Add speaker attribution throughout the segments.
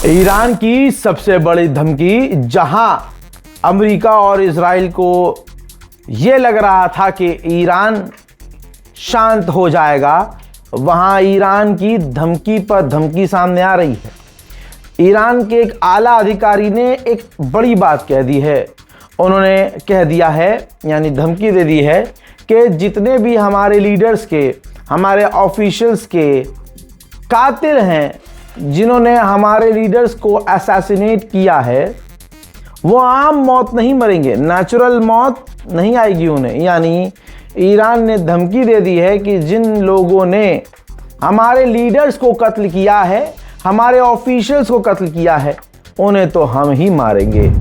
Speaker 1: Iran की सबसे बड़ी धमकी, जहां अमेरिका और इजराइल को यह लग रहा था कि ईरान शांत हो जाएगा, वहां ईरान की धमकी पर धमकी सामने आ रही है। ईरान के एक आला अधिकारी ने एक बड़ी बात कह दी है। उन्होंने कह दिया है, यानी धमकी दे दी है कि जितने भी हमारे लीडर्स के, हमारे ऑफिशियल्स के कातिल हैं, जिन्होंने हमारे लीडर्स को असैसिनेट किया है, वो आम मौत नहीं मरेंगे, नेचुरल मौत नहीं आएगी उन्हें। यानी ईरान ने धमकी दे दी है कि जिन लोगों ने हमारे लीडर्स को कत्ल किया है, हमारे ऑफिशियल्स को कत्ल किया है, उन्हें तो हम ही मारेंगे।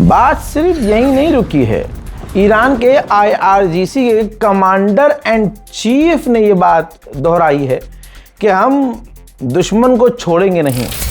Speaker 1: बात सिर्फ यही नहीं रुकी है। ईरान के IRGC के कमांडर एंड चीफ ने ये बात दोहराई है कि हम दुश्मन को छोड़ेंगे नहीं।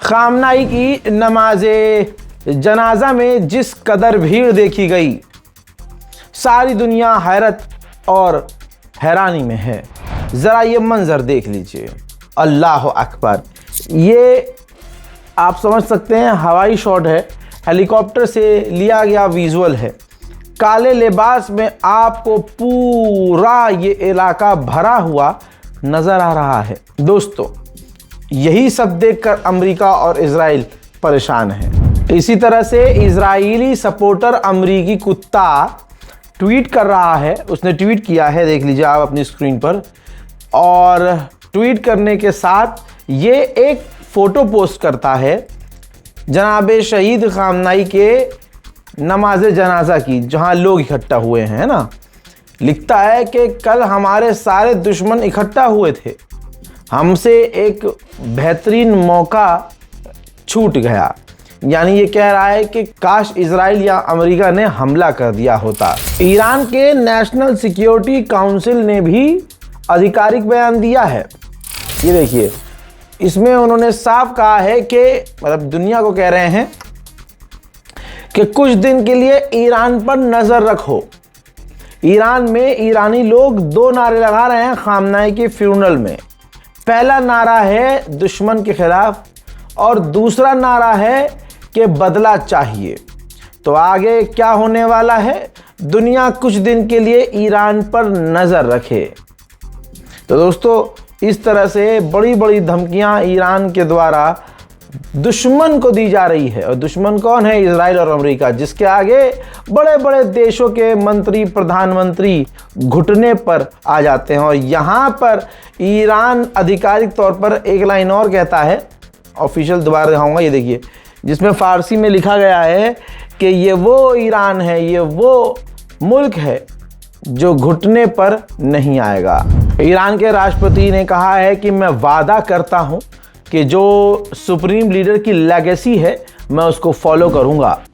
Speaker 1: खामनाई की नमाज जनाजा में जिस कदर भीड़ देखी गई, सारी दुनिया हैरत और हैरानी में है। ज़रा ये मंज़र देख लीजिए, अल्लाह अकबर। ये आप समझ सकते हैं हवाई शॉट है, हेलीकॉप्टर से लिया गया विजुअल है। काले लिबास में आपको पूरा ये इलाका भरा हुआ नज़र आ रहा है। दोस्तों, यही सब देखकर अमेरिका और इजराइल परेशान है। इसी तरह से इजरायली सपोर्टर अमेरिकी कुत्ता ट्वीट कर रहा है। उसने ट्वीट किया है, देख लीजिए आप अपनी स्क्रीन पर। और ट्वीट करने के साथ ये एक फ़ोटो पोस्ट करता है जनाब शहीद खामनाई के नमाज जनाजा की, जहां लोग इकट्ठा हुए हैं ना। लिखता है कि कल हमारे सारे दुश्मन इकट्ठा हुए थे, हमसे एक बेहतरीन मौका छूट गया। यानी ये कह रहा है कि काश इजराइल या अमेरिका ने हमला कर दिया होता। ईरान के नेशनल सिक्योरिटी काउंसिल ने भी आधिकारिक बयान दिया है। ये देखिए, इसमें उन्होंने साफ कहा है कि मतलब दुनिया को कह रहे हैं कि कुछ दिन के लिए ईरान पर नज़र रखो। ईरान में ईरानी लोग दो नारे लगा रहे हैं खामनाई के फ्यूनरल में। पहला नारा है दुश्मन के खिलाफ और दूसरा नारा है कि बदला चाहिए। तो आगे क्या होने वाला है, दुनिया कुछ दिन के लिए ईरान पर नज़र रखे। तो दोस्तों, इस तरह से बड़ी बड़ी धमकियां ईरान के द्वारा दुश्मन को दी जा रही है। और दुश्मन कौन है? इजराइल और अमेरिका, जिसके आगे बड़े बड़े देशों के मंत्री, प्रधानमंत्री घुटने पर आ जाते हैं। और यहाँ पर ईरान आधिकारिक तौर पर एक लाइन और कहता है, ऑफिशियल दोबारा दिखाऊंगा, ये देखिए, जिसमें फ़ारसी में लिखा गया है कि ये वो ईरान है, ये वो मुल्क है जो घुटने पर नहीं आएगा। ईरान के राष्ट्रपति ने कहा है कि मैं वादा करता हूं कि जो सुप्रीम लीडर की लेगेसी है मैं उसको फॉलो करूंगा।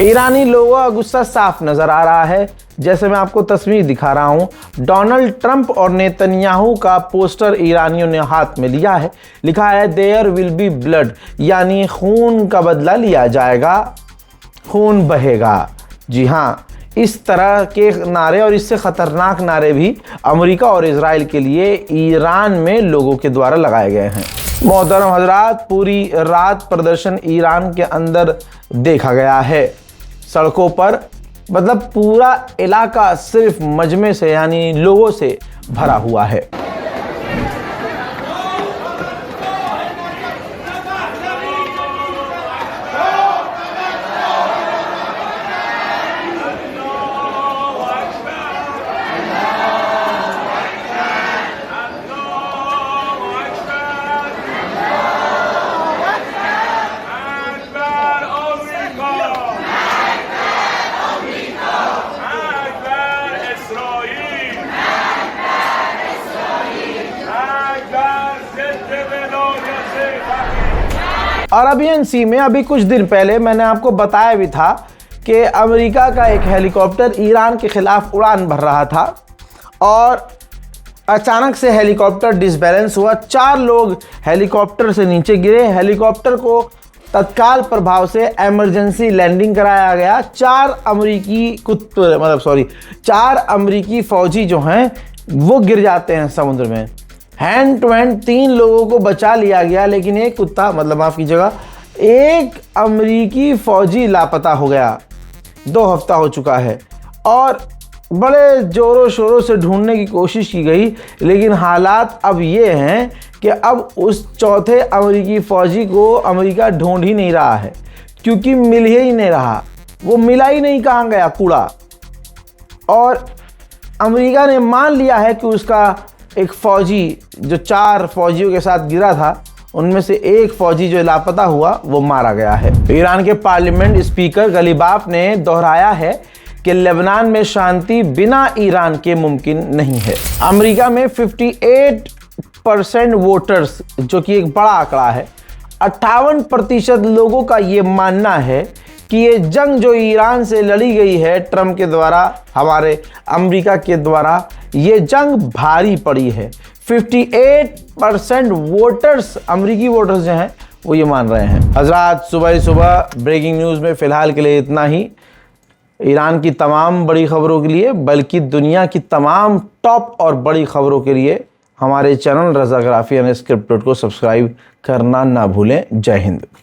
Speaker 1: ईरानी लोगों का गुस्सा साफ नजर आ रहा है। जैसे मैं आपको तस्वीर दिखा रहा हूं, डोनाल्ड ट्रंप और नेतन्याहू का पोस्टर ईरानियों ने हाथ में लिया है। लिखा है देयर विल बी ब्लड, यानी खून का बदला लिया जाएगा, खून बहेगा। जी हाँ, इस तरह के नारे और इससे ख़तरनाक नारे भी अमेरिका और इजराइल के लिए ईरान में लोगों के द्वारा लगाए गए हैं। मोहतरम हजरात, पूरी रात प्रदर्शन ईरान के अंदर देखा गया है। सड़कों पर मतलब पूरा इलाका सिर्फ मजमे से यानी लोगों से भरा हुआ है। अरबियन सी में अभी कुछ दिन पहले मैंने आपको बताया भी था कि अमेरिका का एक हेलीकॉप्टर ईरान के खिलाफ उड़ान भर रहा था और अचानक से हेलीकॉप्टर डिसबैलेंस हुआ। 4 लोग हेलीकॉप्टर से नीचे गिरे। हेलीकॉप्टर को तत्काल प्रभाव से इमरजेंसी लैंडिंग कराया गया। 4 अमेरिकी फौजी जो हैं वो गिर जाते हैं समुद्र में। हैंड टू हैंड 3 लोगों को बचा लिया गया, लेकिन एक कुत्ता माफ कीजिएगा, एक अमेरिकी फौजी लापता हो गया। 2 हफ्ता हो चुका है और बड़े जोरों शोरों से ढूंढने की कोशिश की गई, लेकिन हालात अब ये हैं कि अब उस चौथे अमेरिकी फौजी को अमेरिका ढूंढ ही नहीं रहा है, क्योंकि मिल ही नहीं रहा। वो मिला ही नहीं, कहाँ गया कूड़ा। और अमेरिका ने मान लिया है कि उसका एक फौजी जो 4 फौजियों के साथ गिरा था, उनमें से एक फौजी जो लापता हुआ वो मारा गया है। ईरान के पार्लियामेंट स्पीकर गलीबाफ ने दोहराया है कि लेबनान में शांति बिना ईरान के मुमकिन नहीं है। अमेरिका में 58% वोटर्स, जो कि एक बड़ा आंकड़ा है, 58% लोगों का ये मानना है कि ये जंग जो ईरान से लड़ी गई है ट्रंप के द्वारा, हमारे अमेरिका के द्वारा, ये जंग भारी पड़ी है। 58% वोटर्स, अमेरिकी वोटर्स जो हैं वो ये मान रहे हैं। हजरात, सुबह ब्रेकिंग न्यूज़ में फ़िलहाल के लिए इतना ही। ईरान की तमाम बड़ी खबरों के लिए, बल्कि दुनिया की तमाम टॉप और बड़ी खबरों के लिए हमारे चैनल रज़ाग्राफी अनस्क्रिप्टेड को सब्सक्राइब करना ना भूलें। जय हिंद।